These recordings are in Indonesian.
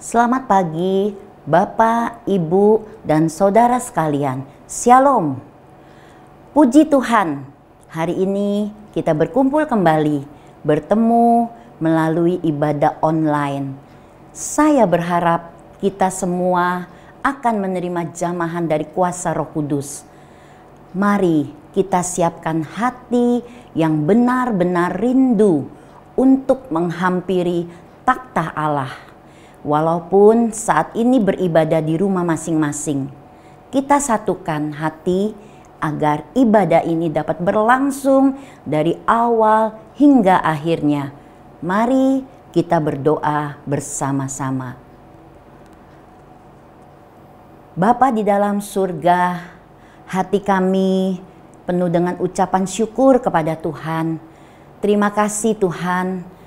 Selamat pagi, Bapak, Ibu, dan saudara sekalian. Shalom. Puji Tuhan, hari ini kita berkumpul kembali, bertemu melalui ibadah online. Saya berharap kita semua akan menerima jamahan dari kuasa Roh Kudus. Mari kita siapkan hati yang benar-benar rindu untuk menghampiri takhta Allah. Walaupun saat ini beribadah di rumah masing-masing, kita satukan hati agar ibadah ini dapat berlangsung dari awal hingga akhirnya. Mari kita berdoa bersama-sama. Bapa di dalam surga, hati kami penuh dengan ucapan syukur kepada Tuhan. Terima kasih Tuhan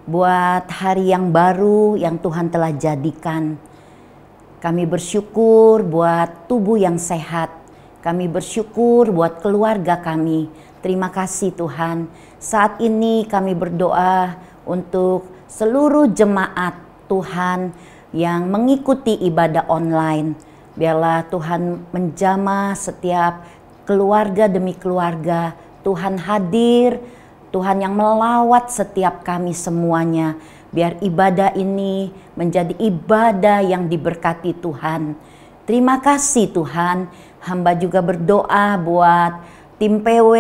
buat hari yang baru yang Tuhan telah jadikan. Kami bersyukur buat tubuh yang sehat. Kami bersyukur buat keluarga kami. Terima kasih Tuhan. Saat ini kami berdoa untuk seluruh jemaat Tuhan yang mengikuti ibadah online. Biarlah Tuhan menjamah setiap keluarga demi keluarga. Tuhan hadir, Tuhan yang melawat setiap kami semuanya. Biar ibadah ini menjadi ibadah yang diberkati Tuhan. Terima kasih Tuhan. Hamba juga berdoa buat tim PW,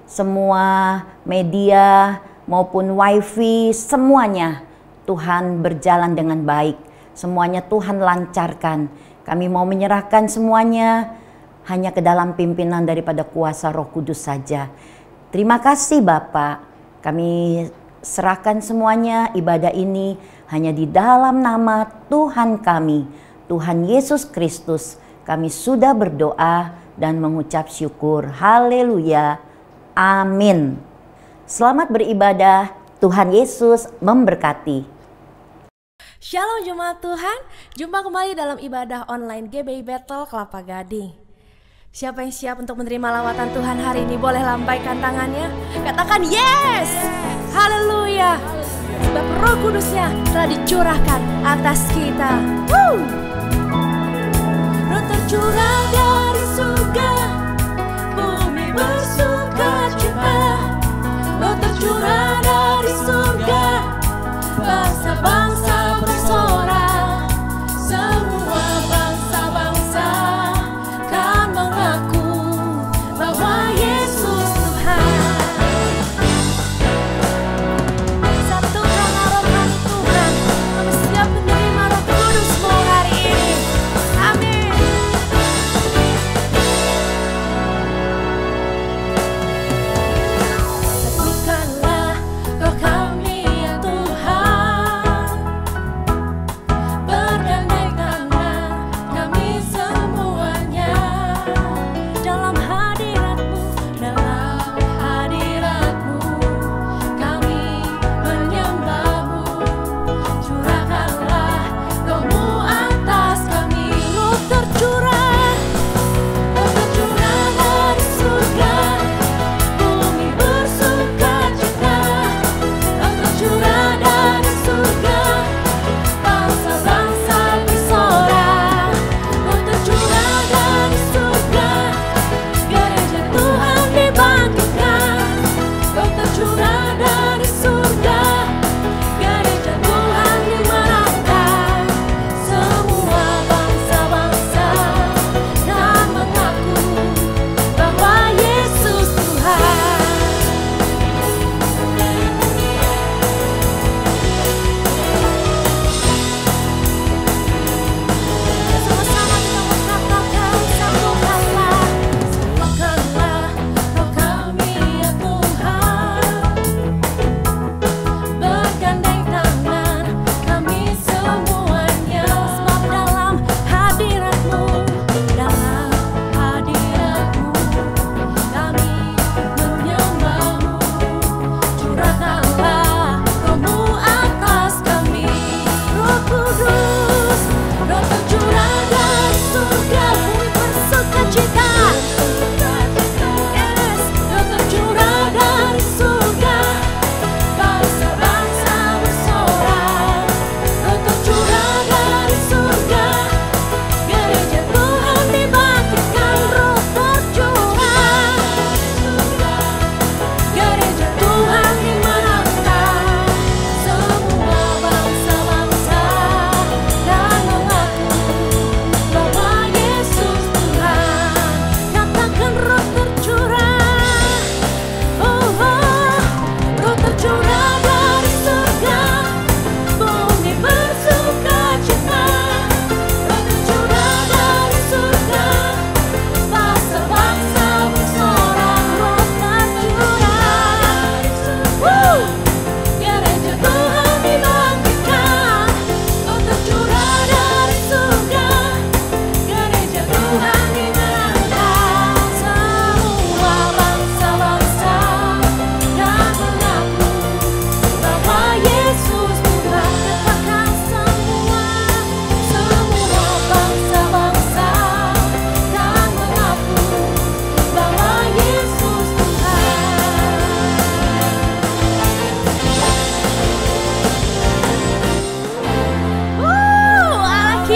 semua media maupun wifi, semuanya Tuhan berjalan dengan baik. Semuanya Tuhan lancarkan. Kami mau menyerahkan semuanya hanya ke dalam pimpinan daripada kuasa Roh Kudus saja. Terima kasih Bapak. Kami serahkan semuanya ibadah ini hanya di dalam nama Tuhan kami, Tuhan Yesus Kristus. Kami sudah berdoa dan mengucap syukur. Haleluya. Amin. Selamat beribadah. Tuhan Yesus memberkati. Shalom jemaat Tuhan, jumpa kembali dalam ibadah online GBI Battle Kelapa Gading. Siapa yang siap untuk menerima lawatan Tuhan hari ini boleh lambaikan tangannya. Katakan yes, haleluya. Sebab Roh Kudusnya telah dicurahkan atas kita. Roh tercurah dari surga, bumi bersuka cita. Roh tercurah dari surga, bangsa-bangsa bersorak, semua bangsa-bangsa kan mengaku bahwa Yesus Tuhan. Satukan arah Tuhan, kami siap menerima Roh Kudus-Mu hari ini.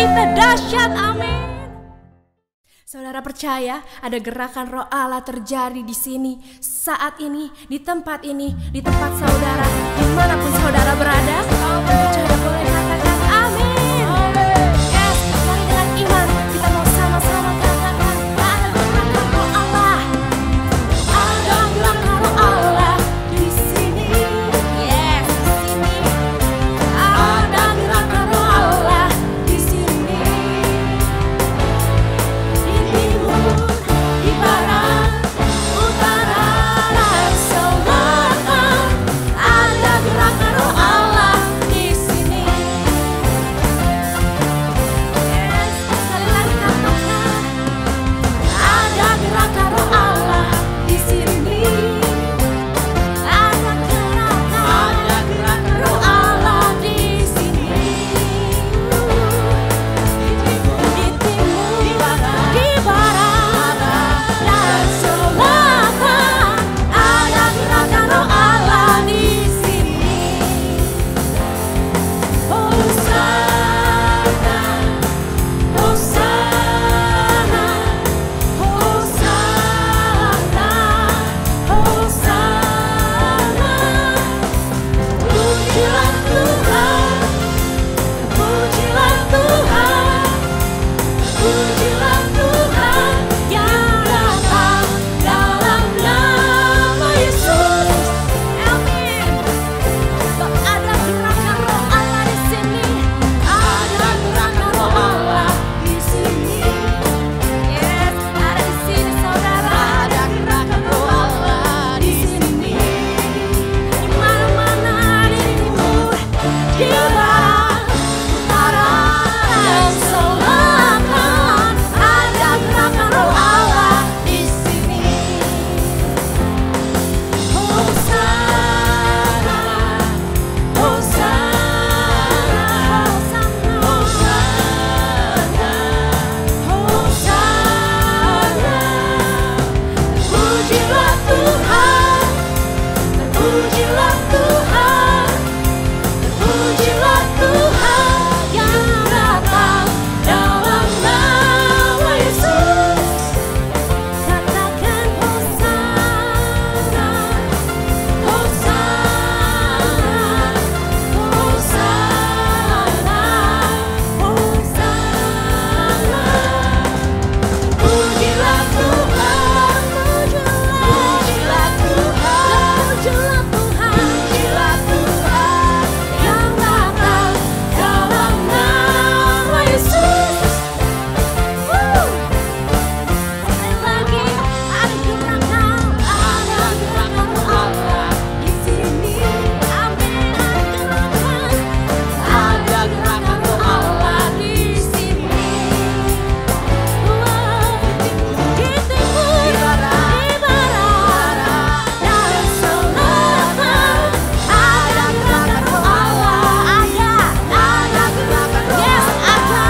kita dahsyat, amin. Saudara percaya ada gerakan Roh Allah terjadi di sini, saat ini, di tempat saudara, dimanapun saudara berada. Kalau percaya boleh katakan amin. Yes, mari dengan iman kita mau sama-sama katakan ada gerakan Roh Allah. Ada gerakan Roh Allah di sini. Yes, di sini. Ada gerakan Roh Allah di sini. Di timur, di barat, utara, dan selatan. Ada gerakan Roh Allah di sini. Yes, sekali lagi katakan. Ada gerakan Roh Allah di sini. Ada gerakan Roh Allah di sini. Di timur, di barat, dan selatan. Ada gerakan Roh Allah di sini. Hosana, Hosana, Hosana, Hosana. Pujilah Tuhan, pujilah Tuhan, pujilah Tuhan yang datang dalam nama Yesus. Amin. Ada gerakan Roh Allah di sini. Ada gerakan Roh Allah di sini. Yes, ada di sini saudara. Ada gerakan Roh Allah di sini. Di mana-mana, di timur, di barat, utara, dan selatan. Ada gerakan Roh Allah di sini. Hosana, Hosana, Hosana, Hosana. Pujilah Tuhan, pujilah Tuhan, pujilah Tuhan yang datang dalam nama Yesus. Katakan Hosana, Hosana, Hosana, Hosana. Pujilah Tuhan, pujilah Tuhan, pujilah Tuhan, pujilah Tuhan yang datang dalam nama Yesus. Sekali lagi ada gerakan Roh Allah di sini. Amin. Ada gerakan Roh Allah di sini. Di timur, di barat, dan selatan. Ada gerakan Roh Allah. Ada gerakan Roh Allah. Yes, ada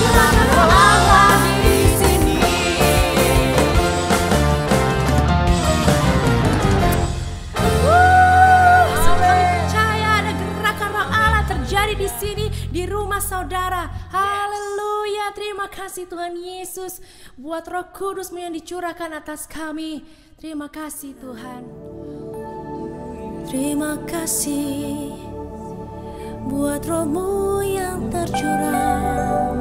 gerakan Roh Allah di sini. Kami percaya ada gerakan Roh Allah terjadi di sini, di rumah saudara. Haleluya, terima kasih Tuhan Yesus buat Roh Kudus-Mu yang dicurahkan atas kami. Terima kasih Tuhan. Terima kasih buat Roh-Mu yang tercurah,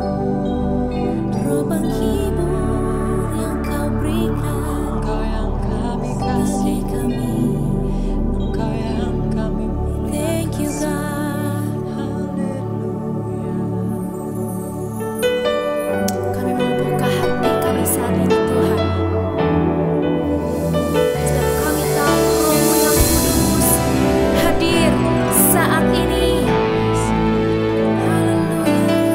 Roh penghibur yang Kau berikan bagi kami. Thank you God. Kami mau buka hati kami saat ini Tuhan. Sebab kami tahu Roh-Mu yang kudus hadir saat ini. Haleluya.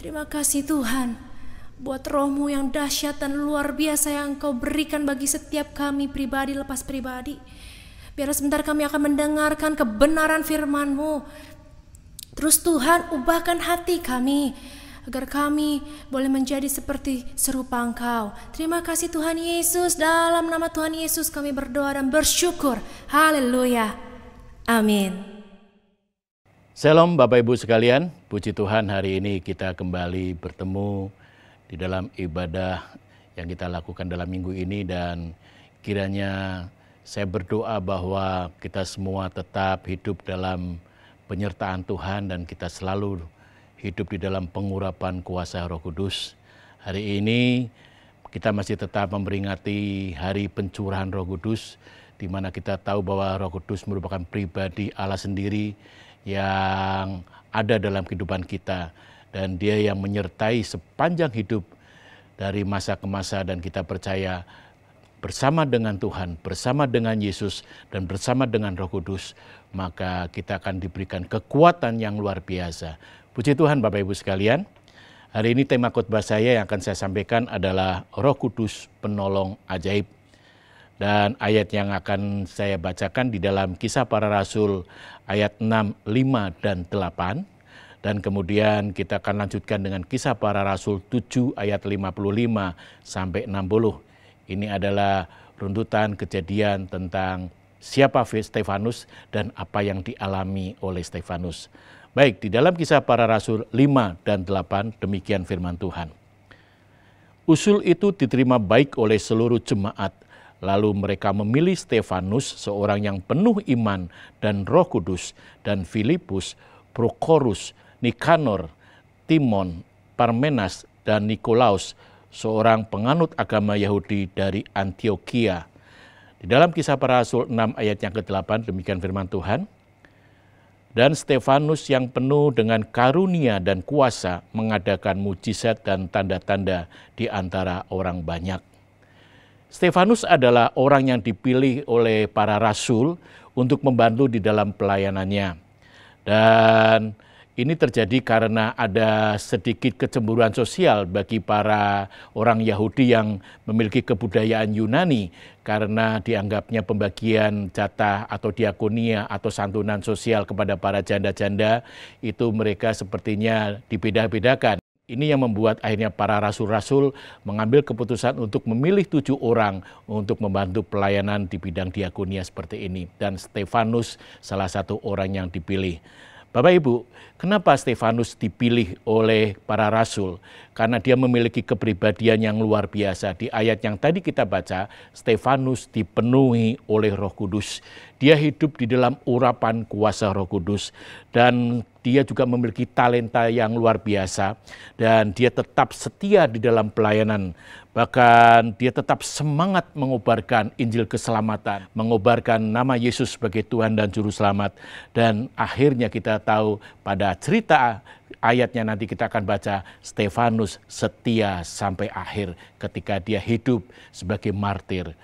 Terima kasih Tuhan buat roh-Mu yang dahsyat dan luar biasa yang Engkau berikan bagi setiap kami pribadi lepas pribadi. Biar sebentar kami akan mendengarkan kebenaran firman-Mu. Terus Tuhan ubahkan hati kami agar kami boleh menjadi seperti serupa Engkau. Terima kasih Tuhan Yesus. Dalam nama Tuhan Yesus kami berdoa dan bersyukur. Haleluya. Amin. Shalom Bapak Ibu sekalian, puji Tuhan hari ini kita kembali bertemu di dalam ibadah yang kita lakukan dalam minggu ini, dan kiranya saya berdoa bahwa kita semua tetap hidup dalam penyertaan Tuhan dan kita selalu hidup di dalam pengurapan kuasa Roh Kudus. Hari ini kita masih tetap memperingati hari pencurahan Roh Kudus, di mana kita tahu bahwa Roh Kudus merupakan pribadi Allah sendiri yang ada dalam kehidupan kita, dan Dia yang menyertai sepanjang hidup dari masa ke masa, dan kita percaya bersama dengan Tuhan, bersama dengan Yesus, dan bersama dengan Roh Kudus, maka kita akan diberikan kekuatan yang luar biasa. Puji Tuhan Bapak Ibu sekalian, hari ini tema khotbah saya yang akan saya sampaikan adalah Roh Kudus Penolong Ajaib. Dan ayat yang akan saya bacakan di dalam Kisah Para Rasul ayat 6, 5, dan 8. Dan kemudian kita akan lanjutkan dengan Kisah Para Rasul 7 ayat 55 sampai 60. Ini adalah runtutan kejadian tentang siapa Stefanus dan apa yang dialami oleh Stefanus. Baik, di dalam Kisah Para Rasul 5 dan 8 demikian firman Tuhan. Usul itu diterima baik oleh seluruh jemaat. Lalu mereka memilih Stefanus, seorang yang penuh iman dan Roh Kudus, dan Filipus, Prokorus, Nikanor, Timon, Parmenas, dan Nikolaus, seorang penganut agama Yahudi dari Antioquia. Di dalam Kisah Para Rasul 6 ayat yang ke-8 demikian firman Tuhan. Dan Stefanus yang penuh dengan karunia dan kuasa mengadakan mujizat dan tanda-tanda di antara orang banyak. Stefanus adalah orang yang dipilih oleh para rasul untuk membantu di dalam pelayanannya. Dan ini terjadi karena ada sedikit kecemburuan sosial bagi para orang Yahudi yang memiliki kebudayaan Yunani, karena dianggapnya pembagian jatah atau diakonia atau santunan sosial kepada para janda-janda itu mereka sepertinya dibeda-bedakan. Ini yang membuat akhirnya para rasul-rasul mengambil keputusan untuk memilih 7 orang untuk membantu pelayanan di bidang diakonia seperti ini. Dan Stefanus salah satu orang yang dipilih. Bapak Ibu, kenapa Stefanus dipilih oleh para rasul? Karena dia memiliki kepribadian yang luar biasa. Di ayat yang tadi kita baca, Stefanus dipenuhi oleh Roh Kudus. Dia hidup di dalam urapan kuasa Roh Kudus. Dan dia juga memiliki talenta yang luar biasa. Dan dia tetap setia di dalam pelayanan. Bahkan dia tetap semangat mengobarkan Injil keselamatan, mengobarkan nama Yesus sebagai Tuhan dan Juru Selamat. Dan akhirnya kita tahu pada cerita ayatnya nanti kita akan baca, Stefanus setia sampai akhir ketika dia hidup sebagai martir.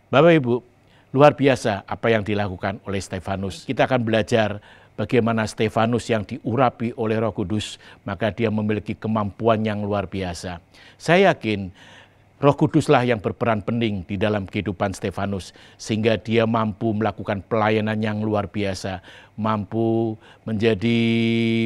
Bapak Ibu, luar biasa apa yang dilakukan oleh Stefanus. Kita akan belajar bagaimana Stefanus yang diurapi oleh Roh Kudus, maka dia memiliki kemampuan yang luar biasa. Saya yakin Roh Kuduslah yang berperan penting di dalam kehidupan Stefanus, sehingga dia mampu melakukan pelayanan yang luar biasa, mampu menjadi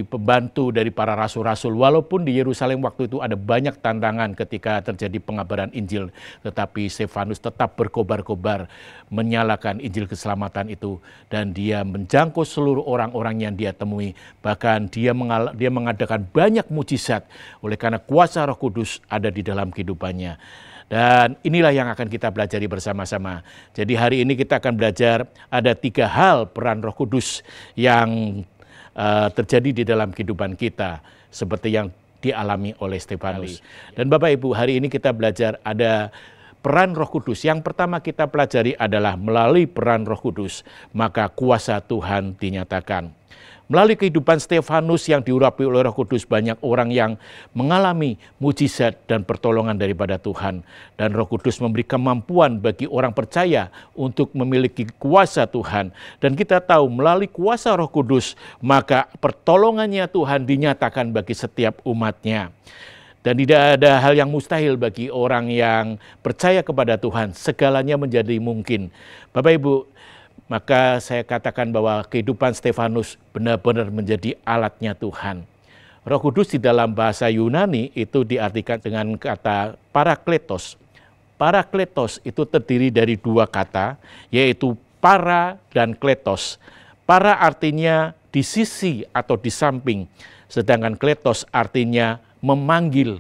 pembantu dari para rasul-rasul. Walaupun di Yerusalem waktu itu ada banyak tantangan ketika terjadi pengabaran Injil, tetapi Stefanus tetap berkobar-kobar menyalakan Injil keselamatan itu, dan dia menjangkau seluruh orang-orang yang dia temui. Bahkan dia mengadakan banyak mujizat oleh karena kuasa Roh Kudus ada di dalam kehidupannya. Dan inilah yang akan kita pelajari bersama-sama. Jadi hari ini kita akan belajar ada 3 hal peran Roh Kudus yang terjadi di dalam kehidupan kita, seperti yang dialami oleh Stefanus. Dan Bapak Ibu, hari ini kita belajar ada peran Roh Kudus. Yang pertama kita pelajari adalah melalui peran Roh Kudus, maka kuasa Tuhan dinyatakan. Melalui kehidupan Stefanus yang diurapi oleh Roh Kudus, banyak orang yang mengalami mujizat dan pertolongan daripada Tuhan. Dan Roh Kudus memberi kemampuan bagi orang percaya untuk memiliki kuasa Tuhan. Dan kita tahu melalui kuasa Roh Kudus, maka pertolongannya Tuhan dinyatakan bagi setiap umatnya. Dan tidak ada hal yang mustahil bagi orang yang percaya kepada Tuhan. Segalanya menjadi mungkin. Bapak Ibu, maka saya katakan bahwa kehidupan Stefanus benar-benar menjadi alatnya Tuhan. Roh Kudus di dalam bahasa Yunani itu diartikan dengan kata parakletos. Parakletos itu terdiri dari dua kata, yaitu para dan kletos. Para artinya di sisi atau di samping, sedangkan kletos artinya memanggil.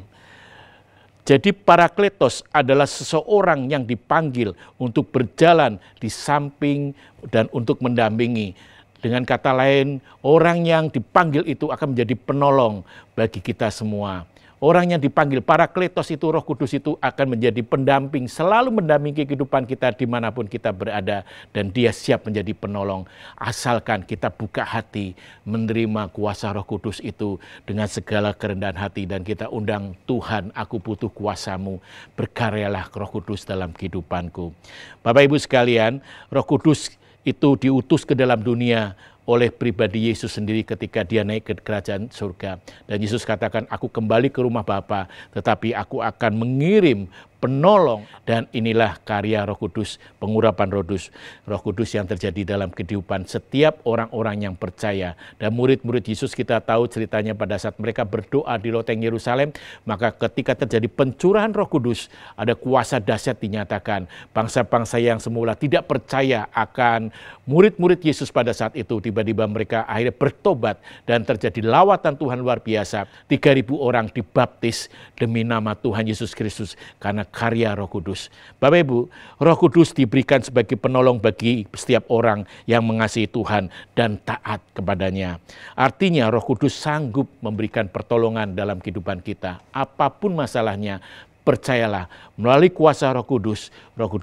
Jadi parakletos adalah seseorang yang dipanggil untuk berjalan di samping dan untuk mendampingi. Dengan kata lain, orang yang dipanggil itu akan menjadi penolong bagi kita semua. Orang yang dipanggil parakletos itu, Roh Kudus itu akan menjadi pendamping, selalu mendampingi kehidupan kita dimanapun kita berada. Dan dia siap menjadi penolong, asalkan kita buka hati menerima kuasa Roh Kudus itu dengan segala kerendahan hati. Dan kita undang, Tuhan, aku butuh kuasa-Mu, berkaryalah Roh Kudus dalam kehidupanku. Bapak Ibu sekalian, Roh Kudus itu diutus ke dalam dunia oleh pribadi Yesus sendiri ketika dia naik ke kerajaan surga. Dan Yesus katakan, aku kembali ke rumah Bapa, tetapi aku akan mengirim penolong. Dan inilah karya Roh Kudus, pengurapan Roh Kudus yang terjadi dalam kehidupan setiap orang-orang yang percaya. Dan murid-murid Yesus kita tahu ceritanya pada saat mereka berdoa di loteng Yerusalem, maka ketika terjadi pencurahan Roh Kudus, ada kuasa dahsyat dinyatakan. Bangsa-bangsa yang semula tidak percaya akan murid-murid Yesus pada saat itu, tiba-tiba mereka akhirnya bertobat dan terjadi lawatan Tuhan luar biasa. 3.000 orang dibaptis demi nama Tuhan Yesus Kristus karena karya Roh Kudus. Bapak Ibu, Roh Kudus diberikan sebagai penolong bagi setiap orang yang mengasihi Tuhan dan taat kepadanya. Artinya Roh Kudus sanggup memberikan pertolongan dalam kehidupan kita. Apapun masalahnya, percayalah melalui kuasa Roh Kudus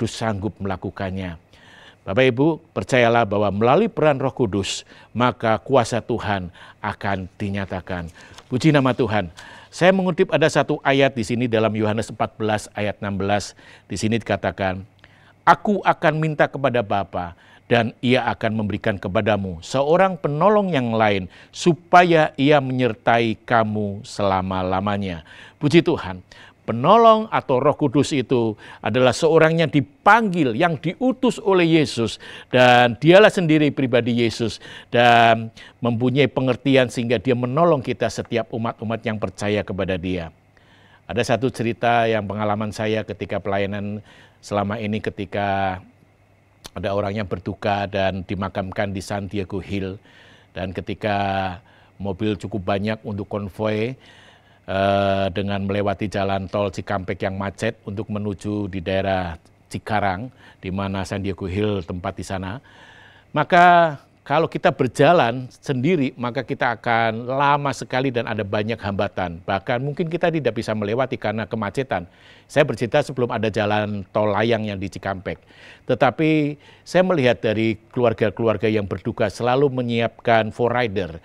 sanggup melakukannya. Bapak Ibu, percayalah bahwa melalui peran Roh Kudus, maka kuasa Tuhan akan dinyatakan. Puji nama Tuhan. Saya mengutip ada satu ayat di sini dalam Yohanes 14 ayat 16. Di sini dikatakan, aku akan minta kepada Bapa dan ia akan memberikan kepadamu seorang penolong yang lain supaya ia menyertai kamu selama-lamanya. Puji Tuhan. Penolong atau Roh Kudus itu adalah seorang yang dipanggil, yang diutus oleh Yesus. Dan dialah sendiri pribadi Yesus dan mempunyai pengertian sehingga dia menolong kita setiap umat-umat yang percaya kepada dia. Ada satu cerita yang pengalaman saya ketika pelayanan selama ini ketika ada orang yang berduka dan dimakamkan di Santiago Hill. Dan ketika mobil cukup banyak untuk konvoi, dengan melewati jalan tol Cikampek yang macet untuk menuju di daerah Cikarang, di mana Santiago Hill tempat di sana. Maka kalau kita berjalan sendiri, maka kita akan lama sekali dan ada banyak hambatan. Bahkan mungkin kita tidak bisa melewati karena kemacetan. Saya bercerita sebelum ada jalan tol layang yang di Cikampek. Tetapi saya melihat dari keluarga-keluarga yang berduka selalu menyiapkan forrider.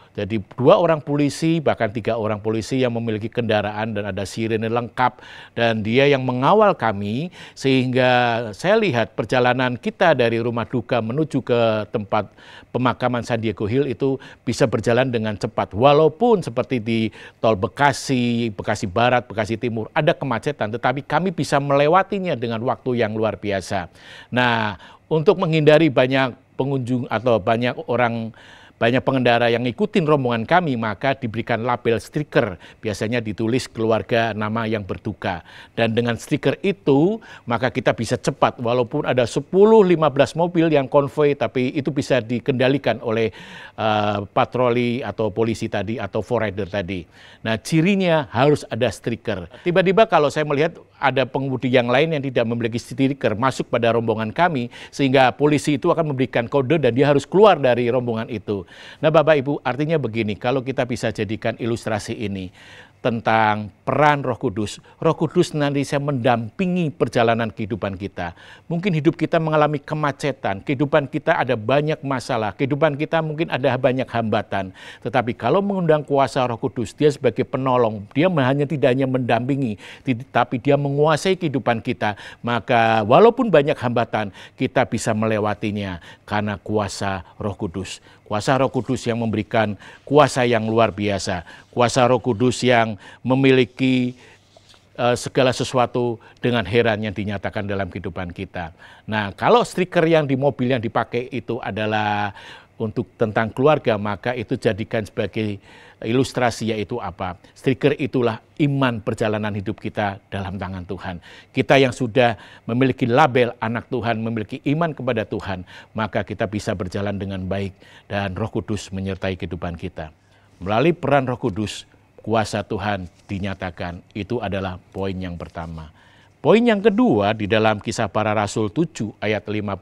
Jadi 2 orang polisi, bahkan 3 orang polisi yang memiliki kendaraan dan ada sirene lengkap. Dan dia yang mengawal kami sehingga saya lihat perjalanan kita dari rumah duka menuju ke tempat pemakaman Santiago Hill itu bisa berjalan dengan cepat. Walaupun seperti di tol Bekasi, Bekasi Barat, Bekasi Timur ada kemacetan, tetapi kami bisa melewatinya dengan waktu yang luar biasa. Nah, untuk menghindari banyak pengunjung atau banyak pengendara yang ngikutin rombongan kami, maka diberikan label stiker. Biasanya ditulis keluarga nama yang berduka. Dan dengan stiker itu, maka kita bisa cepat. Walaupun ada 10-15 mobil yang konvoi, tapi itu bisa dikendalikan oleh patroli atau polisi tadi atau forrider tadi. Nah, cirinya harus ada stiker. Tiba-tiba kalau saya melihat ada pengemudi yang lain yang tidak memiliki stiker masuk pada rombongan kami, sehingga polisi itu akan memberikan kode dan dia harus keluar dari rombongan itu. Nah Bapak Ibu, artinya begini, kalau kita bisa jadikan ilustrasi ini, tentang peran Roh Kudus. Roh Kudus nanti saya mendampingi perjalanan kehidupan kita. Mungkin hidup kita mengalami kemacetan, kehidupan kita ada banyak masalah, kehidupan kita mungkin ada banyak hambatan. Tetapi kalau mengundang kuasa Roh Kudus, dia sebagai penolong, dia tidak hanya mendampingi, tapi dia menguasai kehidupan kita. Maka walaupun banyak hambatan, kita bisa melewatinya karena kuasa Roh Kudus. Kuasa Roh Kudus yang memberikan kuasa yang luar biasa. Kuasa Roh Kudus yang memiliki segala sesuatu dengan heran yang dinyatakan dalam kehidupan kita. Nah, kalau stiker yang di mobil yang dipakai itu adalah untuk tentang keluarga, maka itu jadikan sebagai ilustrasi, yaitu apa? Stiker itulah iman perjalanan hidup kita dalam tangan Tuhan. Kita yang sudah memiliki label anak Tuhan, memiliki iman kepada Tuhan, maka kita bisa berjalan dengan baik dan Roh Kudus menyertai kehidupan kita. Melalui peran Roh Kudus, kuasa Tuhan dinyatakan. Itu adalah poin yang pertama. Poin yang kedua di dalam Kisah Para Rasul 7 ayat 55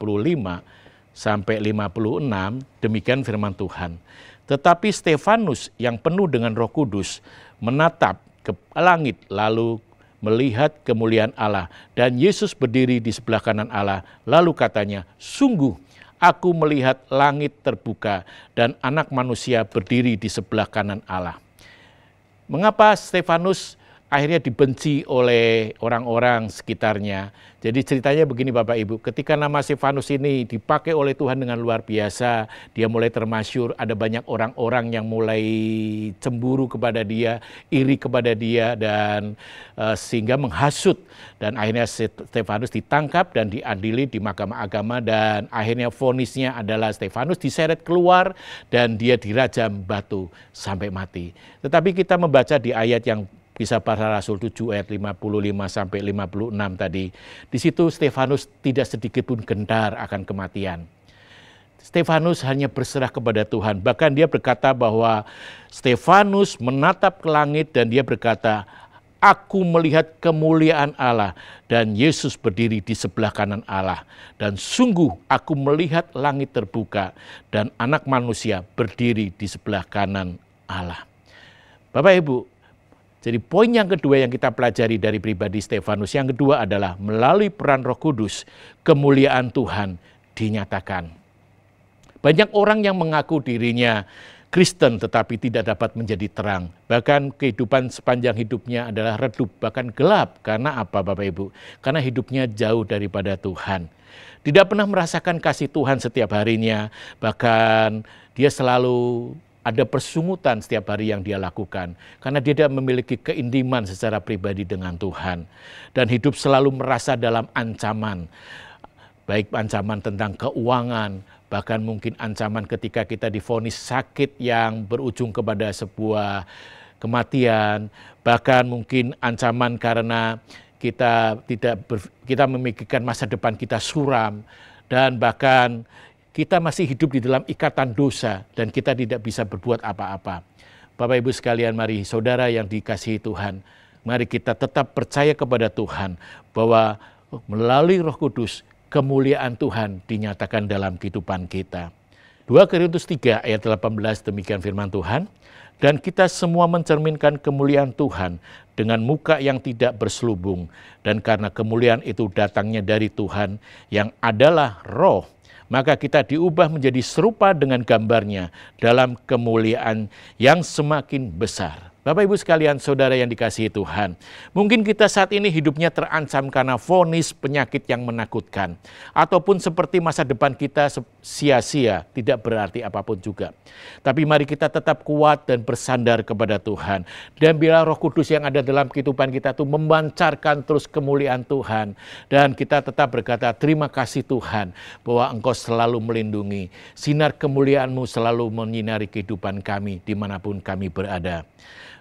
sampai 56, demikian firman Tuhan. Tetapi Stefanus yang penuh dengan Roh Kudus menatap ke langit lalu melihat kemuliaan Allah dan Yesus berdiri di sebelah kanan Allah. Lalu katanya, sungguh aku melihat langit terbuka dan Anak Manusia berdiri di sebelah kanan Allah. Mengapa Stefanus akhirnya dibenci oleh orang-orang sekitarnya? Jadi ceritanya begini Bapak Ibu, ketika nama Stefanus ini dipakai oleh Tuhan dengan luar biasa, dia mulai termasyhur, ada banyak orang-orang yang mulai cemburu kepada dia, iri kepada dia, dan sehingga menghasut. Dan akhirnya Stefanus ditangkap dan diadili di Mahkamah Agama, dan akhirnya vonisnya adalah Stefanus diseret keluar dan dia dirajam batu sampai mati. Tetapi kita membaca di ayat yang Kisah Para Rasul 7 ayat 55 sampai 56 tadi. Di situ Stefanus tidak sedikit pun gentar akan kematian. Stefanus hanya berserah kepada Tuhan. Bahkan dia berkata bahwa Stefanus menatap ke langit dan dia berkata, aku melihat kemuliaan Allah dan Yesus berdiri di sebelah kanan Allah. Dan sungguh aku melihat langit terbuka dan Anak Manusia berdiri di sebelah kanan Allah. Bapak Ibu, jadi poin yang kedua yang kita pelajari dari pribadi Stefanus, yang kedua adalah melalui peran Roh Kudus, kemuliaan Tuhan dinyatakan. Banyak orang yang mengaku dirinya Kristen tetapi tidak dapat menjadi terang. Bahkan kehidupan sepanjang hidupnya adalah redup, bahkan gelap. Karena apa Bapak Ibu? Karena hidupnya jauh daripada Tuhan. Tidak pernah merasakan kasih Tuhan setiap harinya, bahkan dia selalu ada persungutan setiap hari yang dia lakukan. Karena dia tidak memiliki keintiman secara pribadi dengan Tuhan. Dan hidup selalu merasa dalam ancaman. Baik ancaman tentang keuangan, bahkan mungkin ancaman ketika kita divonis sakit yang berujung kepada sebuah kematian. Bahkan mungkin ancaman karena kita memikirkan masa depan kita suram. Dan bahkan kita masih hidup di dalam ikatan dosa dan kita tidak bisa berbuat apa-apa. Bapak Ibu sekalian, mari saudara yang dikasihi Tuhan, mari kita tetap percaya kepada Tuhan bahwa melalui Roh Kudus kemuliaan Tuhan dinyatakan dalam kehidupan kita. 2 Korintus 3 ayat 18 demikian firman Tuhan, dan kita semua mencerminkan kemuliaan Tuhan dengan muka yang tidak berselubung, dan karena kemuliaan itu datangnya dari Tuhan yang adalah Roh, maka kita diubah menjadi serupa dengan gambarnya dalam kemuliaan yang semakin besar. Bapak Ibu sekalian, saudara yang dikasihi Tuhan, mungkin kita saat ini hidupnya terancam karena vonis penyakit yang menakutkan, ataupun seperti masa depan kita sia-sia, tidak berarti apapun juga. Tapi mari kita tetap kuat dan bersandar kepada Tuhan. Dan bila Roh Kudus yang ada dalam kehidupan kita itu memancarkan terus kemuliaan Tuhan, dan kita tetap berkata, terima kasih Tuhan bahwa Engkau selalu melindungi, sinar kemuliaan-Mu selalu menyinari kehidupan kami dimanapun kami berada.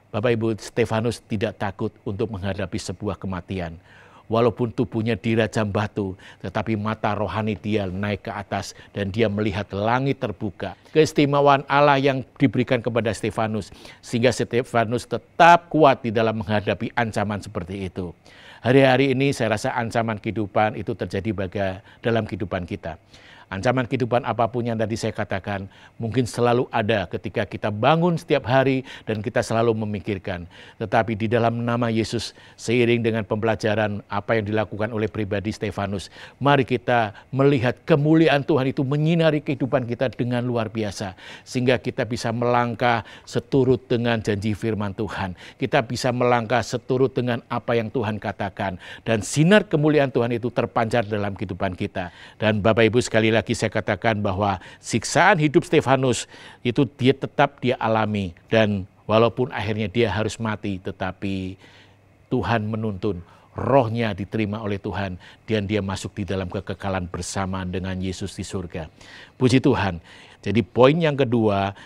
Bapak Ibu, Stefanus tidak takut untuk menghadapi sebuah kematian. Walaupun tubuhnya dirajam batu, tetapi mata rohani dia naik ke atas dan dia melihat langit terbuka. Keistimewaan Allah yang diberikan kepada Stefanus, sehingga Stefanus tetap kuat di dalam menghadapi ancaman seperti itu. Hari-hari ini saya rasa ancaman kehidupan itu terjadi dalam kehidupan kita. Ancaman kehidupan apapun yang tadi saya katakan mungkin selalu ada ketika kita bangun setiap hari dan kita selalu memikirkan. Tetapi di dalam nama Yesus, seiring dengan pembelajaran apa yang dilakukan oleh pribadi Stefanus, mari kita melihat kemuliaan Tuhan itu menyinari kehidupan kita dengan luar biasa. Sehingga kita bisa melangkah seturut dengan janji firman Tuhan. Kita bisa melangkah seturut dengan apa yang Tuhan katakan. Dan sinar kemuliaan Tuhan itu terpancar dalam kehidupan kita. Dan Bapak Ibu, sekali lagi saya katakan bahwa siksaan hidup Stefanus itu tetap dia alami, dan walaupun akhirnya dia harus mati, tetapi Tuhan menuntun, rohnya diterima oleh Tuhan, dan dia masuk di dalam kekekalan bersama dengan Yesus di surga. Puji Tuhan. Jadi poin yang kedua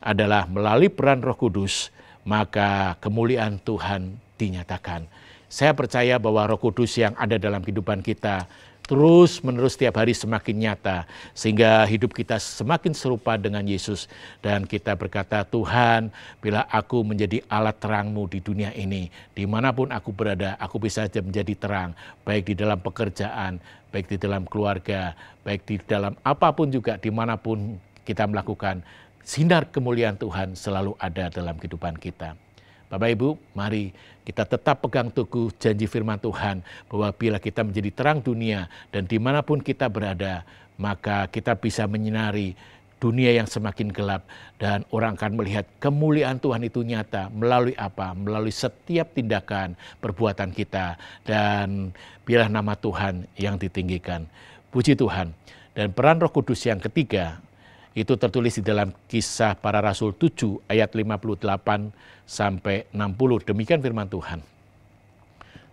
adalah melalui peran Roh Kudus, maka kemuliaan Tuhan dinyatakan. Saya percaya bahwa Roh Kudus yang ada dalam kehidupan kita terus menerus setiap hari semakin nyata, sehingga hidup kita semakin serupa dengan Yesus. Dan kita berkata, Tuhan, bila aku menjadi alat terang-Mu di dunia ini, dimanapun aku berada, aku bisa menjadi terang, baik di dalam pekerjaan, baik di dalam keluarga, baik di dalam apapun juga, dimanapun kita melakukan, sinar kemuliaan Tuhan selalu ada dalam kehidupan kita. Bapak Ibu, mari kita tetap pegang teguh janji firman Tuhan bahwa bila kita menjadi terang dunia dan dimanapun kita berada, maka kita bisa menyinari dunia yang semakin gelap, dan orang akan melihat kemuliaan Tuhan itu nyata melalui apa? Melalui setiap tindakan perbuatan kita, dan biarlah nama Tuhan yang ditinggikan. Puji Tuhan. Dan peran Roh Kudus yang ketiga itu tertulis di dalam Kisah Para Rasul 7 ayat 58 sampai 60. Demikian firman Tuhan.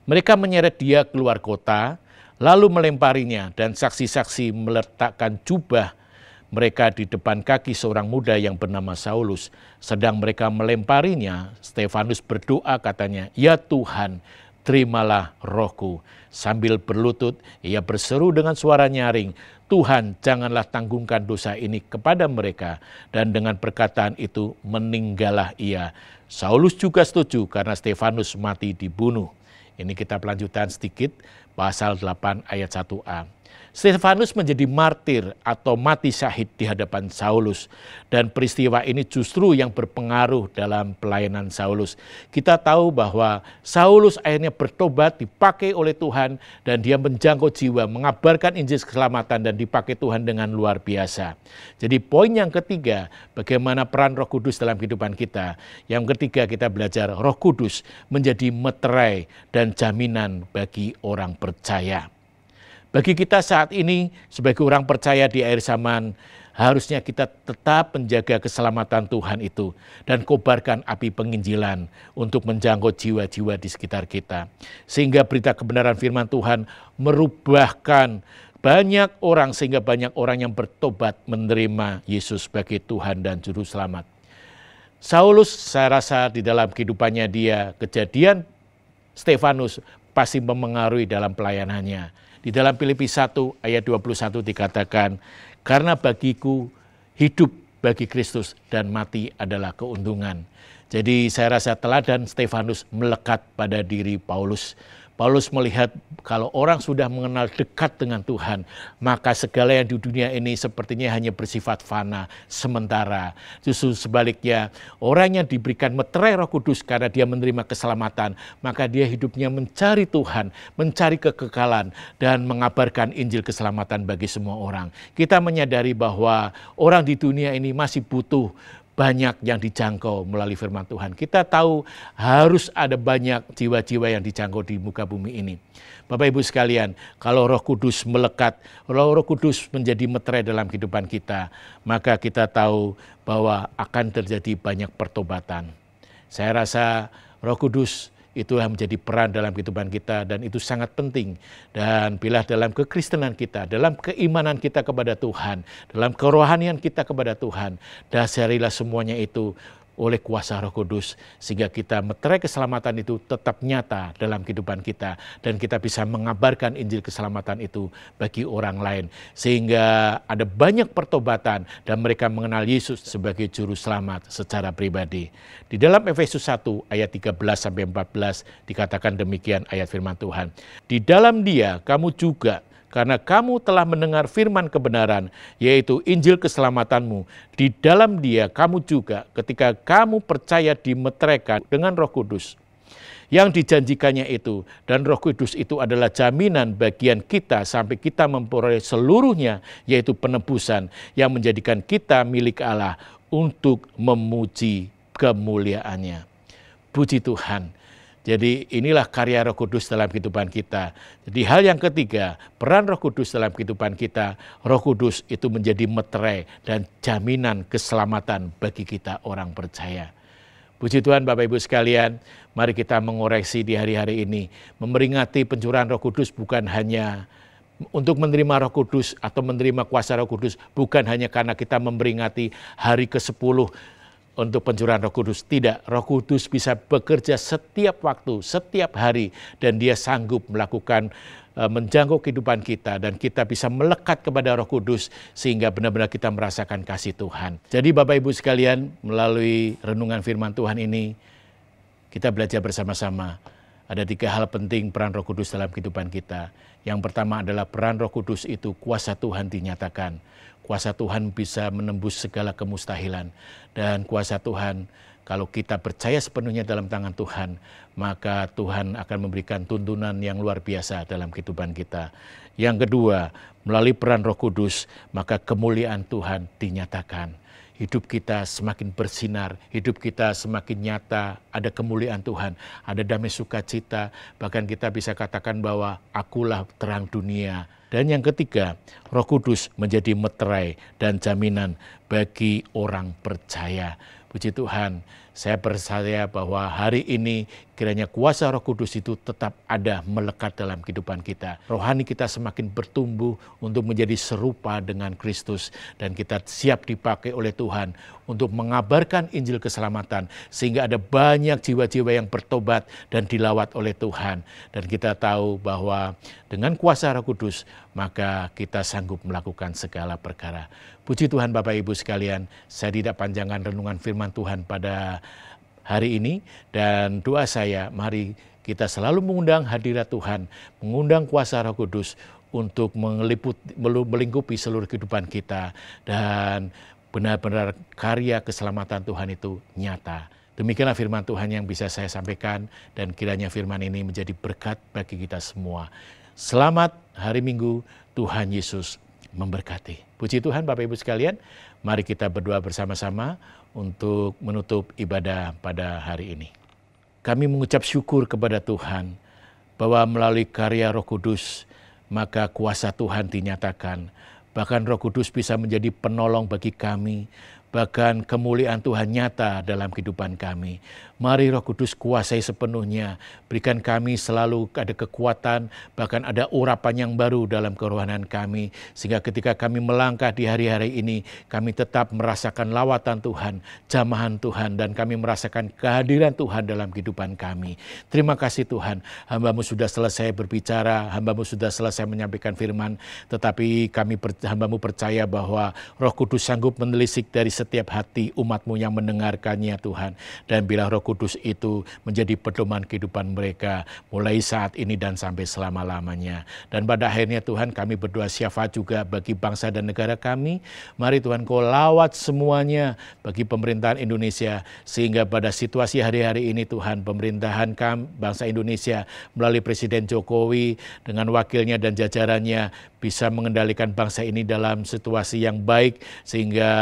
Mereka menyeret dia keluar kota, lalu melemparinya, dan saksi-saksi meletakkan jubah mereka di depan kaki seorang muda yang bernama Saulus. Sedang mereka melemparinya, Stefanus berdoa, katanya, "Ya Tuhan, terimalah rohku." Sambil berlutut, ia berseru dengan suara nyaring, "Tuhan, janganlah tanggungkan dosa ini kepada mereka." Dan dengan perkataan itu meninggallah ia. Saulus juga setuju karena Stefanus mati dibunuh. Ini kita pelanjutan sedikit, pasal 8 ayat 1a. Stefanus menjadi martir atau mati syahid di hadapan Saulus. Dan peristiwa ini justru yang berpengaruh dalam pelayanan Saulus. Kita tahu bahwa Saulus akhirnya bertobat, dipakai oleh Tuhan, dan dia menjangkau jiwa, mengabarkan Injil keselamatan, dan dipakai Tuhan dengan luar biasa. Jadi poin yang ketiga, bagaimana peran Roh Kudus dalam kehidupan kita. Yang ketiga, kita belajar Roh Kudus menjadi meterai dan jaminan bagi orang percaya. Bagi kita saat ini sebagai orang percaya di akhir zaman, harusnya kita tetap menjaga keselamatan Tuhan itu dan kobarkan api penginjilan untuk menjangkau jiwa-jiwa di sekitar kita. Sehingga berita kebenaran firman Tuhan merubahkan banyak orang, sehingga banyak orang yang bertobat menerima Yesus sebagai Tuhan dan Juru Selamat. Saulus, saya rasa di dalam kehidupannya dia, kejadian Stefanus pasti memengaruhi dalam pelayanannya. Di dalam Filipi 1 ayat 21 dikatakan, "Karena bagiku hidup bagi Kristus dan mati adalah keuntungan." Jadi saya rasa teladan Stefanus melekat pada diri Paulus. Paulus melihat kalau orang sudah mengenal dekat dengan Tuhan, maka segala yang di dunia ini sepertinya hanya bersifat fana, sementara. Justru sebaliknya, orang yang diberikan meterai Roh Kudus karena dia menerima keselamatan, maka dia hidupnya mencari Tuhan, mencari kekekalan, dan mengabarkan Injil keselamatan bagi semua orang. Kita menyadari bahwa orang di dunia ini masih butuh banyak yang dijangkau melalui firman Tuhan. Kita tahu harus ada banyak jiwa-jiwa yang dijangkau di muka bumi ini. Bapak Ibu sekalian, kalau Roh Kudus melekat, Roh Kudus menjadi meterai dalam kehidupan kita, maka kita tahu bahwa akan terjadi banyak pertobatan. Saya rasa Roh Kudus itu yang menjadi peran dalam kehidupan kita, dan itu sangat penting. Dan bila dalam kekristenan kita, dalam keimanan kita kepada Tuhan, dalam kerohanian kita kepada Tuhan, dasarilah semuanya itu oleh kuasa Roh Kudus, sehingga kita meterai keselamatan itu tetap nyata dalam kehidupan kita, dan kita bisa mengabarkan Injil keselamatan itu bagi orang lain, sehingga ada banyak pertobatan dan mereka mengenal Yesus sebagai Juru Selamat secara pribadi. Di dalam Efesus 1 ayat 13-14 dikatakan demikian ayat firman Tuhan. "Di dalam Dia kamu juga, karena kamu telah mendengar firman kebenaran, yaitu Injil keselamatanmu. Di dalam Dia kamu juga ketika kamu percaya dimeteraikan dengan Roh Kudus yang dijanjikannya itu, dan Roh Kudus itu adalah jaminan bagian kita sampai kita memperoleh seluruhnya, yaitu penebusan yang menjadikan kita milik Allah untuk memuji kemuliaannya. Puji Tuhan. Jadi inilah karya Roh Kudus dalam kehidupan kita. Jadi hal yang ketiga, peran Roh Kudus dalam kehidupan kita. Roh Kudus itu menjadi meterai dan jaminan keselamatan bagi kita orang percaya. Puji Tuhan Bapak Ibu sekalian, mari kita mengoreksi di hari-hari ini. Memperingati pencurahan Roh Kudus bukan hanya untuk menerima Roh Kudus atau menerima kuasa Roh Kudus, bukan hanya karena kita memperingati hari ke-10 untuk pencurahan Roh Kudus. Tidak, Roh Kudus bisa bekerja setiap waktu, setiap hari, dan Dia sanggup melakukan menjangkau kehidupan kita, dan kita bisa melekat kepada Roh Kudus sehingga benar-benar kita merasakan kasih Tuhan. Jadi Bapak Ibu sekalian, melalui renungan firman Tuhan ini kita belajar bersama-sama. Ada 3 hal penting peran Roh Kudus dalam kehidupan kita. Yang pertama adalah peran Roh Kudus itu kuasa Tuhan dinyatakan. Kuasa Tuhan bisa menembus segala kemustahilan. Dan kuasa Tuhan, kalau kita percaya sepenuhnya dalam tangan Tuhan, maka Tuhan akan memberikan tuntunan yang luar biasa dalam kehidupan kita. Yang kedua, melalui peran Roh Kudus, maka kemuliaan Tuhan dinyatakan. Hidup kita semakin bersinar, hidup kita semakin nyata, ada kemuliaan Tuhan, ada damai sukacita, bahkan kita bisa katakan bahwa akulah terang dunia. Dan yang ketiga, Roh Kudus menjadi meterai dan jaminan bagi orang percaya. Puji Tuhan, saya percaya bahwa hari ini kiranya kuasa Roh Kudus itu tetap ada melekat dalam kehidupan kita. Rohani kita semakin bertumbuh untuk menjadi serupa dengan Kristus. Dan kita siap dipakai oleh Tuhan untuk mengabarkan Injil keselamatan. Sehingga ada banyak jiwa-jiwa yang bertobat dan dilawat oleh Tuhan. Dan kita tahu bahwa dengan kuasa Roh Kudus, maka kita sanggup melakukan segala perkara. Puji Tuhan Bapak Ibu sekalian, saya tidak panjangkan renungan firman Tuhan pada hari ini, dan doa saya, mari kita selalu mengundang hadirat Tuhan, mengundang kuasa Roh Kudus untuk melingkupi seluruh kehidupan kita, dan benar-benar karya keselamatan Tuhan itu nyata. Demikianlah firman Tuhan yang bisa saya sampaikan, dan kiranya firman ini menjadi berkat bagi kita semua. Selamat hari Minggu, Tuhan Yesus memberkati. Puji Tuhan Bapak Ibu sekalian, mari kita berdoa bersama-sama untuk menutup ibadah pada hari ini. Kami mengucap syukur kepada Tuhan bahwa melalui karya Roh Kudus, maka kuasa Tuhan dinyatakan. Bahkan Roh Kudus bisa menjadi penolong bagi kami, bahkan kemuliaan Tuhan nyata dalam kehidupan kami. Mari Roh Kudus kuasai sepenuhnya, berikan kami selalu ada kekuatan, bahkan ada urapan yang baru dalam kerohanian kami, sehingga ketika kami melangkah di hari-hari ini, kami tetap merasakan lawatan Tuhan, jamahan Tuhan, dan kami merasakan kehadiran Tuhan dalam kehidupan kami. Terima kasih Tuhan, hamba-Mu sudah selesai berbicara, hamba-Mu sudah selesai menyampaikan firman, tetapi hamba-Mu percaya bahwa Roh Kudus sanggup menelisik dari setiap hati umat-Mu yang mendengarkannya Tuhan. Dan bila Roh Kudus itu menjadi pedoman kehidupan mereka mulai saat ini dan sampai selama-lamanya. Dan pada akhirnya Tuhan, kami berdoa syafaat juga bagi bangsa dan negara kami. Mari Tuhan Kau lawat semuanya bagi pemerintahan Indonesia, sehingga pada situasi hari-hari ini Tuhan, pemerintahan bangsa Indonesia melalui Presiden Jokowi dengan wakilnya dan jajarannya bisa mengendalikan bangsa ini dalam situasi yang baik, sehingga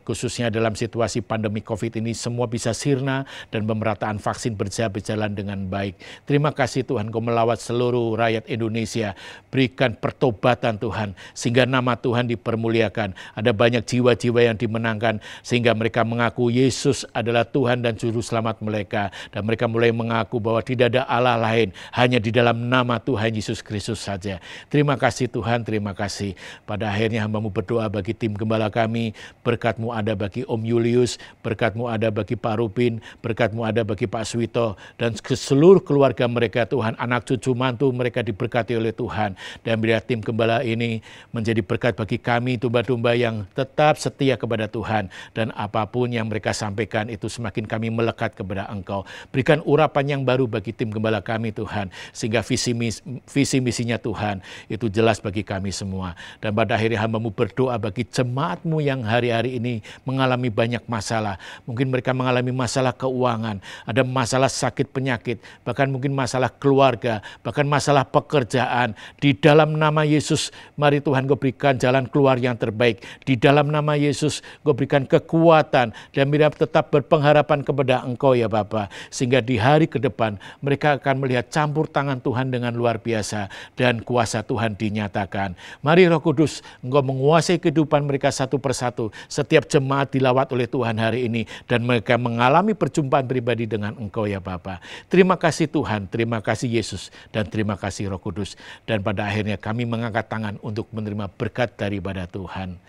khususnya dalam situasi pandemi COVID ini semua bisa sirna dan pemerataan vaksin berjalan dengan baik. Terima kasih Tuhan, Kau melawat seluruh rakyat Indonesia. Berikan pertobatan Tuhan, sehingga nama Tuhan dipermuliakan. Ada banyak jiwa-jiwa yang dimenangkan, sehingga mereka mengaku Yesus adalah Tuhan dan Juru Selamat mereka. Dan mereka mulai mengaku bahwa tidak ada Allah lain, hanya di dalam nama Tuhan Yesus Kristus saja. Terima kasih Tuhan, terima kasih. Pada akhirnya hamba-Mu berdoa bagi tim gembala kami, berkat-Mu ada bagi Om Julius, berkat-Mu ada bagi Pak Rubin, berkat-Mu berkatmu ada bagi Pak Suwito dan ke seluruh keluarga mereka Tuhan, anak cucu mantu mereka diberkati oleh Tuhan. Dan biar tim gembala ini menjadi berkat bagi kami domba-domba yang tetap setia kepada Tuhan. Dan apapun yang mereka sampaikan itu semakin kami melekat kepada Engkau. Berikan urapan yang baru bagi tim gembala kami Tuhan, sehingga visi misinya Tuhan itu jelas bagi kami semua. Dan pada akhirnya hamba-Mu berdoa bagi jemaat-Mu yang hari-hari ini mengalami banyak masalah. Mungkin mereka mengalami masalah keuangan, ada masalah sakit penyakit, bahkan mungkin masalah keluarga, bahkan masalah pekerjaan. Di dalam nama Yesus, mari Tuhan Kau berikan jalan keluar yang terbaik. Di dalam nama Yesus, Kau berikan kekuatan dan mereka tetap berpengharapan kepada Engkau ya Bapa. Sehingga di hari ke depan mereka akan melihat campur tangan Tuhan dengan luar biasa dan kuasa Tuhan dinyatakan. Mari Roh Kudus, Engkau menguasai kehidupan mereka satu persatu. Setiap jemaat dilawat oleh Tuhan hari ini dan mereka mengalami perjumpaan pribadi dengan Engkau ya Bapa. Terima kasih Tuhan, terima kasih Yesus, dan terima kasih Roh Kudus. Dan pada akhirnya kami mengangkat tangan untuk menerima berkat daripada Tuhan.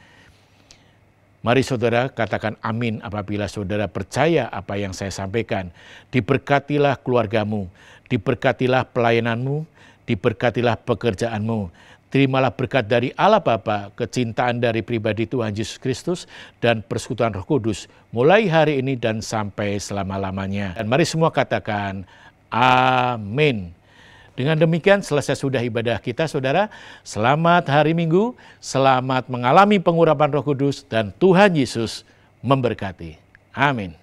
Mari saudara katakan amin apabila saudara percaya apa yang saya sampaikan. Diberkatilah keluargamu, diberkatilah pelayananmu, diberkatilah pekerjaanmu. Terimalah berkat dari Allah Bapa, kecintaan dari pribadi Tuhan Yesus Kristus, dan persekutuan Roh Kudus mulai hari ini dan sampai selama-lamanya. Dan mari semua katakan amin. Dengan demikian selesai sudah ibadah kita saudara. Selamat hari Minggu, selamat mengalami pengurapan Roh Kudus, dan Tuhan Yesus memberkati. Amin.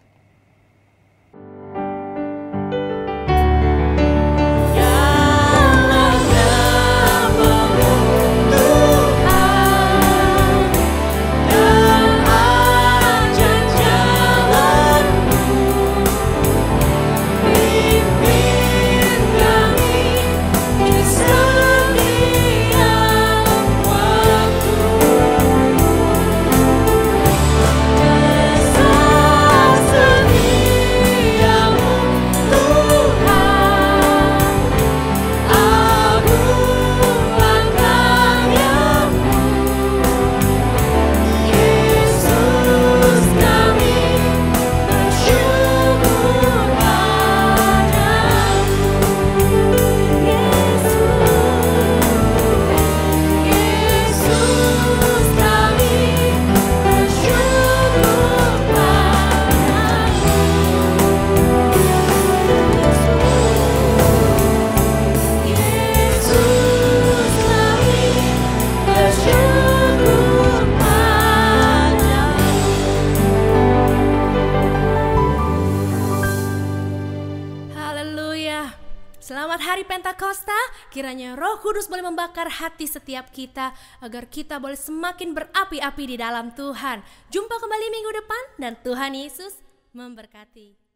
Selamat Hari Pentakosta, kiranya Roh Kudus boleh membakar hati setiap kita agar kita boleh semakin berapi-api di dalam Tuhan. Jumpa kembali minggu depan dan Tuhan Yesus memberkati.